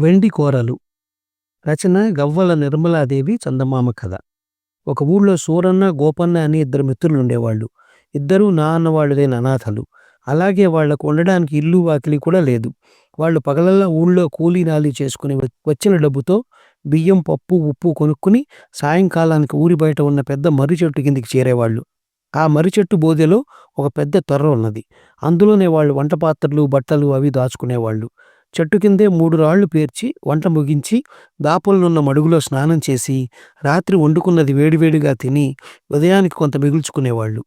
వెండి కోరలు. రచన గవ్వల నిర్మలాదేవి చందమామ కథ. ఒక ఊళ్ళో సూరన్న, గోపన్న అని ఇద్దరు మిత్రులుండేవాళ్ళు. ఇద్దరూ నా అన్నవాళ్ళు లేని అనాథలు. అలాగే వాళ్లకు ఉండడానికి ఇల్లు, వాకిలి కూడా లేదు. వాళ్ళు పగలల్లా ఊళ్ళో కూలీ నాలీ చేసుకుని వచ్చిన డబ్బుతో బియ్యం, పప్పు, ఉప్పు కొనుక్కుని సాయంకాలానికి ఊరి బయట ఉన్న పెద్ద మర్రి చెట్టు కిందికి చేరేవాళ్ళు. ఆ మర్రి చెట్టు బోదెలో ఒక పెద్ద తొర్ర ఉన్నది. అందులోనే వాళ్ళు వంట పాత్రలు, బట్టలు అవి దాచుకునేవాళ్ళు. చెట్టు కిందే 3 రాళ్లు పేర్చి వంట ముగించి దాపలనున్న మడుగులో స్నానం చేసి రాత్రి వండుకున్నది వేడివేడిగా తిని ఉదయానికి కొంత మిగుల్చుకునేవాళ్ళు.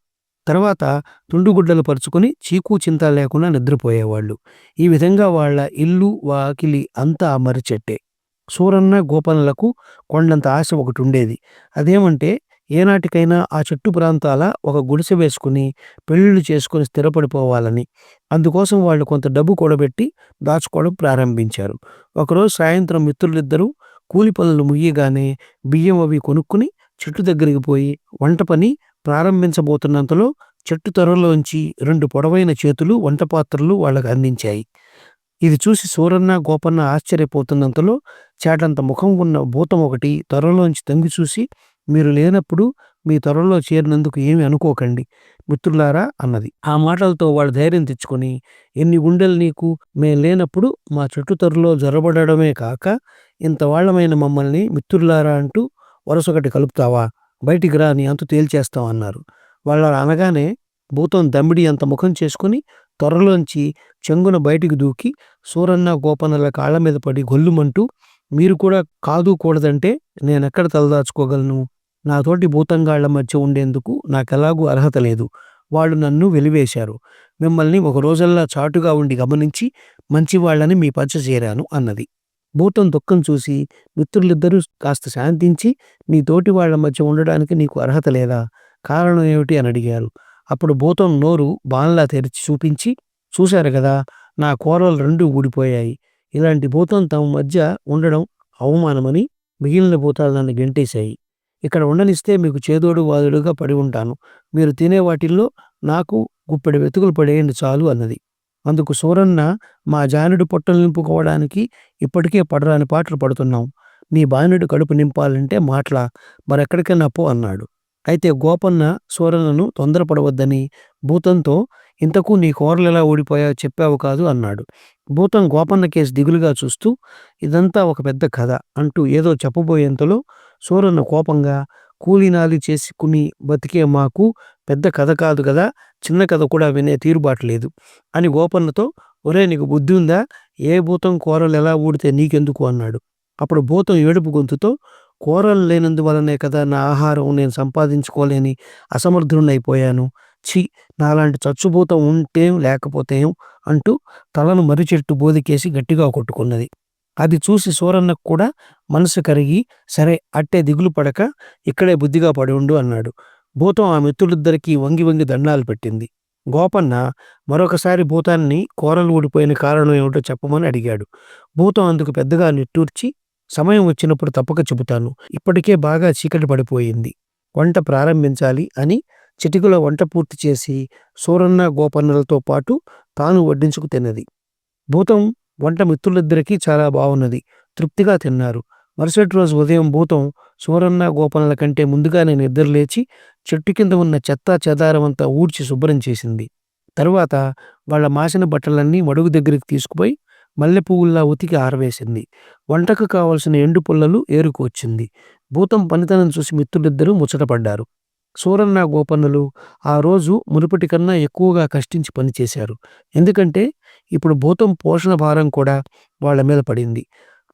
తర్వాత తుండుగుడ్డలు పరుచుకుని చీకు చింత లేకుండా నిద్రపోయేవాళ్ళు. ఈ విధంగా వాళ్ళ ఇల్లు, వాకిలి అంతా ఆ మర్రి చెట్టే. సూరన్న, గోపన్నలకు కొండంత ఆశ ఒకటుండేది. అదేమంటే ఏనాటికైనా ఆ చెట్టు ప్రాంతాల ఒక గుడిసె వేసుకుని పెళ్ళిళ్ళు చేసుకుని స్థిరపడిపోవాలని. అందుకోసం వాళ్ళు కొంత డబ్బు కూడబెట్టి దాచుకోవడం ప్రారంభించారు. ఒకరోజు సాయంత్రం మిత్రులిద్దరూ కూలి పనులు ముయ్యగానే బియ్యం అవి కొనుక్కుని చెట్టు దగ్గరికి పోయి వంట పని ప్రారంభించబోతున్నంతలో చెట్టు త్వరలోంచి 2 పొడవైన చేతులు వంట పాత్రలు వాళ్ళకు అందించాయి. ఇది చూసి సూరన్న, గోపన్న ఆశ్చర్యపోతున్నంతలో చాటంత ముఖం ఉన్న భూతం ఒకటి త్వరలోంచి తొంగి చూసి, మీరు లేనప్పుడు మీ త్వరలో చేరినందుకు ఏమి అనుకోకండి మిత్రులారా అన్నది. ఆ మాటలతో వాళ్ళు ధైర్యం తెచ్చుకొని, ఎన్ని గుండెలు నీకు, మేం లేనప్పుడు మా చెట్టు త్వరలో జొరబడమే కాక ఇంత వాళ్ళమైన మమ్మల్ని మిత్రులారా అంటూ వరుసొకటి కలుపుతావా, బయటికి రా, నీ అంతు తేల్చేస్తాం అన్నారు. వాళ్ళ అనగానే భూతం దమ్మిడి అంత ముఖం చేసుకుని త్వరలోంచి చెంగున బయటికి దూకి సూరన్న, గోపన్నల కాళ్ల మీద పడి గొల్లుమంటూ, మీరు కూడా కాదు కూడదంటే నేనెక్కడ తలదాచుకోగలను, నాతోటి భూతంగాళ్ల మధ్య ఉండేందుకు నాకెలాగూ అర్హత లేదు. వాళ్ళు నన్ను వెలివేశారు. మిమ్మల్ని ఒక రోజల్లా చాటుగా ఉండి గమనించి మంచివాళ్లని మీ పంచ చేరాను అన్నది. భూతం దుఃఖం చూసి మిత్రులిద్దరూ కాస్త శాంతించి, నీ తోటి వాళ్ల మధ్య ఉండడానికి నీకు అర్హత లేదా, కారణం ఏమిటి అని అడిగారు. అప్పుడు భూతం నోరు బాణలా తెరిచి చూపించి, చూశారు కదా, నా కోరలు 2 ఊడిపోయాయి. ఇలాంటి భూతం తమ మధ్య ఉండడం అవమానమని మిగిలిన భూతాలు నన్ను గెంటేశాయి. ఇక్కడ ఉండనిస్తే మీకు చేదోడు వాదుడుగా పడి ఉంటాను. మీరు తినే వాటిల్లో నాకు గుప్పెడు వెతుకులు పడేయండి చాలు అన్నది. అందుకు సూరన్న, మా జానుడు పొట్టలు నింపుకోవడానికి ఇప్పటికే పడరాని పాటలు పడుతున్నాం. నీ బానుడి కడుపు నింపాలంటే మాటలా, మరెక్కడికైనా పో అన్నాడు. అయితే గోపన్న సూరన్నను తొందరపడవద్దని భూతంతో, ఇంతకు నీ కోరలు ఎలా ఊడిపోయాయో చెప్పావు కాదు అన్నాడు. భూతం గోపన్న కేసు దిగులుగా చూస్తూ, ఇదంతా ఒక పెద్ద కథ అంటూ ఏదో చెప్పబోయేంతలో సూరన్న కోపంగా, కూలీనాలి చేసుకుని బతికే మాకు పెద్ద కథ కాదు కదా, చిన్న కథ కూడా వినే తీరుబాటు లేదు అని గోపన్నతో, ఒరే నీకు బుద్ధి ఉందా, ఏ భూతం కోరలు ఎలా ఊడితే నీకెందుకు అన్నాడు. అప్పుడు భూతం ఏడుపు గొంతుతో, కోరలు లేనందువలనే కదా నా ఆహారం నేను సంపాదించుకోలేని అసమర్థుడినైపోయాను. ఛీ, నాలాంటి చచ్చుభూతం ఉంటేం లేకపోతేం అంటూ తలను మర్రి చెట్టు బోదికేసి గట్టిగా కొట్టుకున్నది. అది చూసి సూరన్నకు కూడా మనసు కరిగి, సరే అట్టే దిగులు పడక ఇక్కడే బుద్ధిగా పడి ఉండు అన్నాడు. భూతం ఆ మిత్రులిద్దరికీ వంగి వంగి దండాలు పెట్టింది. గోపన్న మరొకసారి భూతాన్ని కోరలు ఊడిపోయిన కారణం ఏమిటో చెప్పమని అడిగాడు. భూతం అందుకు పెద్దగా నిట్టూర్చి, సమయం వచ్చినప్పుడు తప్పక చెబుతాను, ఇప్పటికే బాగా చీకటి పడిపోయింది, వంట ప్రారంభించాలి అని చిటికలో వంట పూర్తి చేసి సూరన్న, గోపన్నలతో పాటు తాను వడ్డించుకు తిన్నది. భూతం వంట మిత్రులిద్దరికీ చాలా బాగున్నది. తృప్తిగా తిన్నారు. మరుసటి రోజు ఉదయం భూతం సూరన్న, గోపన్నల కంటే ముందుగానే నిద్రలేచి చెట్టు కింద ఉన్న చెత్తా చెదారమంతా ఊడ్చి శుభ్రం చేసింది. తరువాత వాళ్ళ మాసిన బట్టలన్నీ మడుగు దగ్గరికి తీసుకుపోయి మల్లె పువ్వుల్లా ఉతికి ఆరవేసింది. వంటకు కావలసిన ఎండు పుల్లలు ఏరుకు వచ్చింది. భూతం పనితనం చూసి మిత్రులిద్దరూ ముచ్చటపడ్డారు. సూరన్న, గోపన్నలు ఆ రోజు మునుపటి కన్నా ఎక్కువగా కష్టించి పనిచేశారు. ఎందుకంటే ఇప్పుడు భూతం పోషణ భారం కూడా వాళ్ళ మీద పడింది.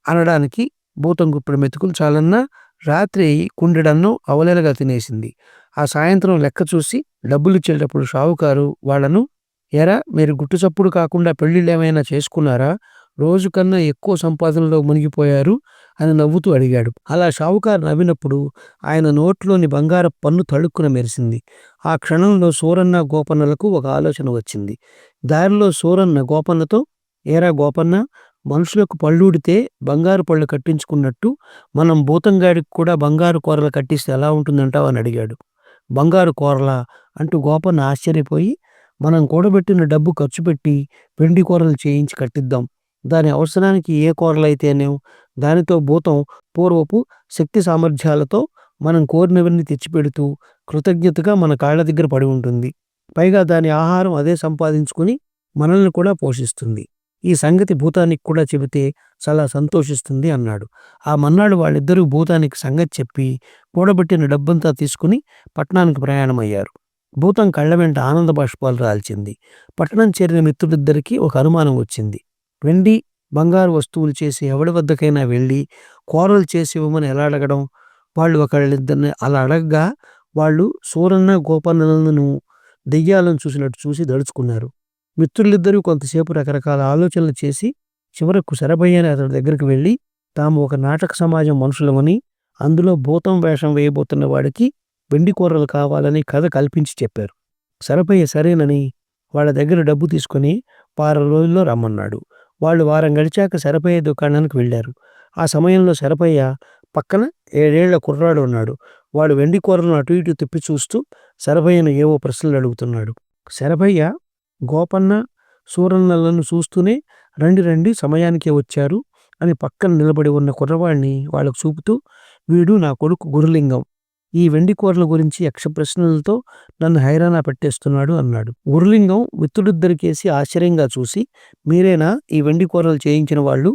అనడానికి భూతం గుప్పెడు మెతుకులు చాలన్నా రాత్రి కుండెడన్నం అవలేలగా తినేసింది. ఆ సాయంత్రం లెక్క చూసి డబ్బులిచ్చేటప్పుడు షావుకారు వాళ్లను, ఎరా మీరు గుట్టుచప్పుడు కాకుండా పెళ్ళిళ్ళేమైనా చేసుకున్నారా, రోజు కన్నా ఎక్కువ సంపాదనలో మునిగిపోయారు అని నవ్వుతూ అడిగాడు. అలా షావుకారు నవ్వినప్పుడు ఆయన నోట్లోని బంగారపు పన్ను తళుక్కున మెరిసింది. ఆ క్షణంలో సూరన్న, గోపన్నలకు ఒక ఆలోచన వచ్చింది. దారిలో సూరన్న గోపన్నతో, ఏరా గోపన్న, మనుషులకు పళ్ళూడితే బంగారు పళ్ళు కట్టించుకున్నట్టు మనం భూతంగాడికి కూడా బంగారు కూరలు కట్టిస్తే ఎలా ఉంటుందంటావు అని అడిగాడు. బంగారు కూరలా అంటూ గోపన్న ఆశ్చర్యపోయి, మనం కూడబెట్టిన డబ్బు ఖర్చు పెట్టి వెండి కూరలు చేయించి కట్టిద్దాం, దాని అవసరానికి ఏ కూరలైతేనేం దానితో భూతం పూర్వపు శక్తి సామర్థ్యాలతో మనం కోరినవన్నీ తెచ్చిపెడుతూ కృతజ్ఞతగా మన కాళ్ళ దగ్గర పడి ఉంటుంది. పైగా దాని ఆహారం అదే సంపాదించుకుని మనల్ని కూడా పోషిస్తుంది. ఈ సంగతి భూతానికి కూడా చెబితే చాలా సంతోషిస్తుంది అన్నాడు. ఆ మన్నాడు వాళ్ళిద్దరూ భూతానికి సంగతి చెప్పి కూడబెట్టిన డబ్బంతా తీసుకుని పట్టణానికి ప్రయాణమయ్యారు. భూతం కళ్ళ వెంట ఆనంద బాష్పాలు రాల్చింది. పట్టణం చేరిన మిత్రులిద్దరికీ ఒక అనుమానం వచ్చింది. వెండి బంగారు వస్తువులు చేసి ఎవడి వద్దకైనా వెళ్ళి కూరలు చేసి ఇవ్వమని ఎలా అడగడం? వాళ్ళు ఒకళ్ళిద్దరిని అలా అడగగా వాళ్ళు సూరన్న గోపన్నలను దెయ్యాలను చూసినట్టు చూసి దడుచుకున్నారు. మిత్రులిద్దరూ కొంతసేపు రకరకాల ఆలోచనలు చేసి చివరకు శరభయ్య అనే అతడి దగ్గరికి వెళ్ళి తాము ఒక నాటక సమాజం మనుషులమని, అందులో భూతం వేషం వేయబోతున్న వాడికి వెండి కూరలు కావాలని కథ కల్పించి చెప్పారు. శరభయ్య సరేనని వాళ్ళ దగ్గర డబ్బు తీసుకుని వారం రోజుల్లో రమ్మన్నాడు. వాళ్ళు వారం గడిచాక శరభయ్య దుకాణానికి వెళ్ళారు. ఆ సమయంలో శరభయ్య పక్కన 7 ఏళ్ల కుర్రాడు ఉన్నాడు. వాడు వెండి కూరలను అటు ఇటు తిప్పి చూస్తూ శరభయ్యను ఏవో ప్రశ్నలు అడుగుతున్నాడు. శరభయ్య గోపన్న సూరన్నలను చూస్తూనే రండి రండి సమయానికే వచ్చారు అని పక్కన నిలబడి ఉన్న కుర్రవాడిని వాళ్ళకు చూపుతూ, వీడు నా కొడుకు గురులింగం. ఈ వెండి కూరల గురించి యక్ష ప్రశ్నలతో నన్ను హైరానా పెట్టేస్తున్నాడు అన్నాడు. గురులింగం మిత్రుడిద్దరికేసి ఆశ్చర్యంగా చూసి, మీరేనా ఈ వెండి కూరలు చేయించిన వాళ్ళు?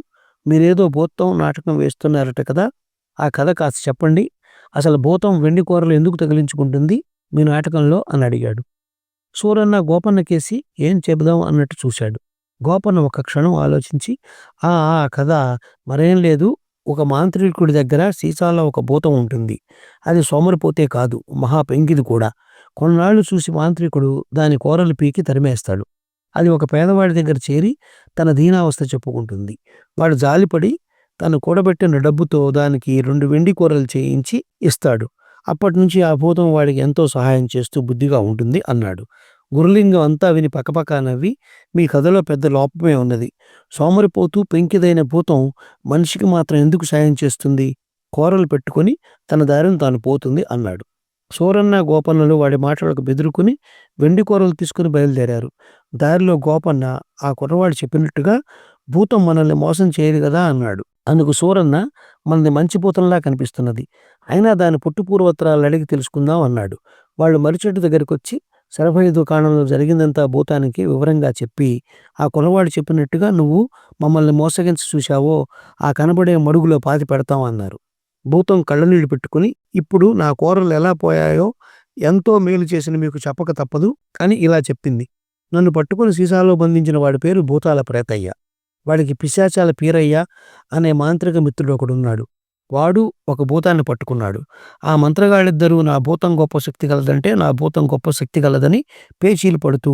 మీరేదో భూతం నాటకం వేస్తున్నారట కదా, ఆ కథ కాస్త చెప్పండి. అసలు భూతం వెండి కూరలు ఎందుకు తగిలించుకుంటుంది మీ నాటకంలో అని అడిగాడు. సూరన్న గోపన్న కేసి ఏం చెబుదాం అన్నట్టు చూశాడు. గోపన్న ఒక క్షణం ఆలోచించి, ఆ కథ మరేం లేదు, ఒక మాంత్రికుడి దగ్గర సీసాలో ఒక భూతం ఉంటుంది. అది సోమరిపోతే కాదు, మహా పెంకిది కూడా. కొన్నాళ్ళు చూసి మాంత్రికుడు దాని కూరలు పీకి తరిమేస్తాడు. అది ఒక పేదవాడి దగ్గర చేరి తన దీనావస్థ చెప్పుకుంటుంది. వాడు జాలిపడి తను కూడబెట్టిన డబ్బుతో దానికి 2 వెండి కూరలు చేయించి ఇస్తాడు. అప్పటి నుంచి ఆ భూతం వాడికి ఎంతో సహాయం చేస్తూ బుద్ధిగా ఉంటుంది అన్నాడు. గురులింగం అంతా విని పకపకా నవ్వి, మీ కథలో పెద్ద లోపమే ఉన్నది. సోమరిపోతూ పెంకిదైన భూతం మనిషికి మాత్రం ఎందుకు సాయం చేస్తుంది? కూరలు పెట్టుకుని తన దారిని తాను పోతుంది అన్నాడు. సూరన్న గోపన్నలు వాడి మాటలకు బెదురుకుని వెండి కూరలు తీసుకుని బయలుదేరారు. దారిలో గోపన్న ఆ కుర్రవాడు చెప్పినట్టుగా భూతం మనల్ని మోసం చేయదు కదా అన్నాడు. అందుకు సూరన్న, మనది మంచి భూతంలా కనిపిస్తున్నది, అయినా దాని పుట్టు పూర్వోత్తరాలు అడిగి తెలుసుకుందాం అన్నాడు. వాళ్ళు మర్రిచెట్టు దగ్గరికి వచ్చి శరభయ్య దుకాణంలో జరిగిందంతా భూతానికి వివరంగా చెప్పి, ఆ కుర్రవాడు చెప్పినట్టుగా నువ్వు మమ్మల్ని మోసగించి చూశావో ఆ కనబడే మడుగులో పాతి పెడతాం అన్నారు. భూతం కళ్ళనీళ్లు పెట్టుకుని, ఇప్పుడు నా కూరలు ఎలా పోయాయో ఎంతో మేలు చేసిన మీకు చెప్పక తప్పదు అని ఇలా చెప్పింది. నన్ను పట్టుకుని సీసాలో బంధించిన వాడి పేరు భూతాల ప్రేతయ్య. వాడికి పిశాచాల పీరయ్య అనే మాంత్రిక మిత్రుడు ఒకడున్నాడు. వాడు ఒక భూతాన్ని పట్టుకున్నాడు. ఆ మంత్రగాళ్ళిద్దరూ నా భూతం గొప్ప శక్తి కలదంటే నా భూతం గొప్ప శక్తి కలదని పేచీలు పడుతూ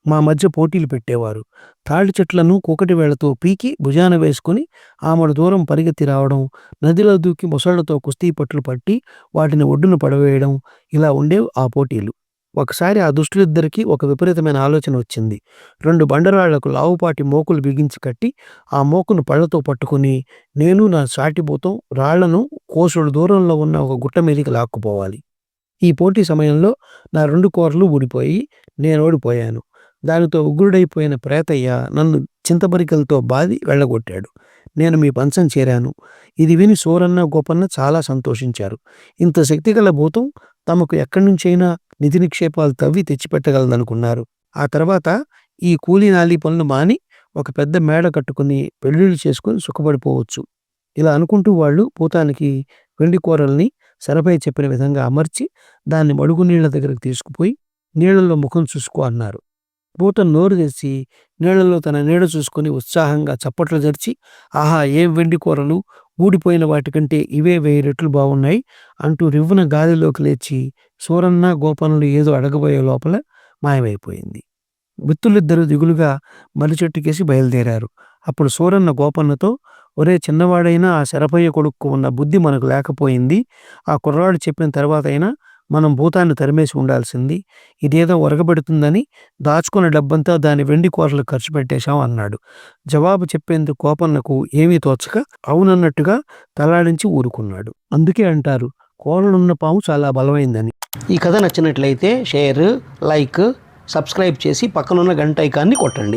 మా మధ్య పోటీలు పెట్టేవారు. తాడి చెట్లను కూకటి వేళ్లతో పీకి భుజాన వేసుకుని ఆమెడు దూరం పరిగెత్తి రావడం, నదిలో దూకి మొసళ్లతో కుస్తీ పట్లు పట్టి వాటిని ఒడ్డున పడవేయడం, ఇలా ఉండేవి ఆ పోటీలు. ఒకసారి ఆ దుష్టులిద్దరికీ ఒక విపరీతమైన ఆలోచన వచ్చింది. 2 బండరాళ్లకు లావుపాటి మోకులు బిగించి కట్టి ఆ మోకును పళ్లతో పట్టుకుని నేను నా సాటి భూతం రాళ్లను కోసుడు దూరంలో ఉన్న ఒక గుట్ట మీదికి లాక్కుపోవాలి. ఈ పోటీ సమయంలో నా 2 కూరలు ఊడిపోయి నేను ఓడిపోయాను. దానితో ఉగ్రుడైపోయిన ప్రేతయ్య నన్ను చింతబరికలతో బాది వెళ్ళగొట్టాడు. నేను మీ పంచం చేరాను. ఇది విని సూరన్న గోపన్న చాలా సంతోషించారు. ఇంత శక్తిగల భూతం తమకు ఎక్కడి నుంచైనా నిధి నిక్షేపాలు తవ్వి తెచ్చిపెట్టగలదనుకున్నారు. ఆ తర్వాత ఈ కూలీ నాలీ పనులు మాని ఒక పెద్ద మేడ కట్టుకుని పెళ్లిళ్ళు చేసుకుని సుఖపడిపోవచ్చు. ఇలా అనుకుంటూ వాళ్ళు భూతానికి వెండి కూరల్ని శరభయ్య చెప్పిన విధంగా అమర్చి దాన్ని మడుగు నీళ్ల దగ్గరకు తీసుకుపోయి నీళ్లలో ముఖం చూసుకో అన్నారు. భూతం నోరు తెరిచి నీళ్లలో తన నీడ చూసుకుని ఉత్సాహంగా చప్పట్లు జరిచి, ఆహా ఏం వెండి కూరలు, ఊడిపోయిన వాటికంటే ఇవే 1000 రెట్లు బాగున్నాయి అంటూ రివ్వున గాలిలోకి లేచి సూరన్న గోపన్నలు ఏదో అడగబోయే లోపల మాయమైపోయింది. మిత్రులిద్దరూ దిగులుగా మర్రిచెట్టుకేసి బయలుదేరారు. అప్పుడు సూరన్న గోపన్నతో, ఒరే చిన్నవాడైనా ఆ శరభయ్య కొడుక్కు ఉన్న బుద్ధి మనకు లేకపోయింది. ఆ కుర్రాడు చెప్పిన తర్వాత అయినా మనం భూతాన్ని తరిమేసి ఉండాల్సింది. ఇదేదో ఒరగబెడుతుందని దాచుకున్న డబ్బంతా దాని వెండి కూరలు ఖర్చు పెట్టేశాం అన్నాడు. జవాబు చెప్పేందుకు గోపన్నకు ఏమీ తోచక అవునన్నట్టుగా తలాడించి ఊరుకున్నాడు. అందుకే అంటారు కోరలున్న పాము చాలా బలమైందని. ఈ కథ నచ్చినట్లయితే షేర్, లైక్, సబ్స్క్రైబ్ చేసి పక్కనున్న గంట ఐకాన్ని కొట్టండి.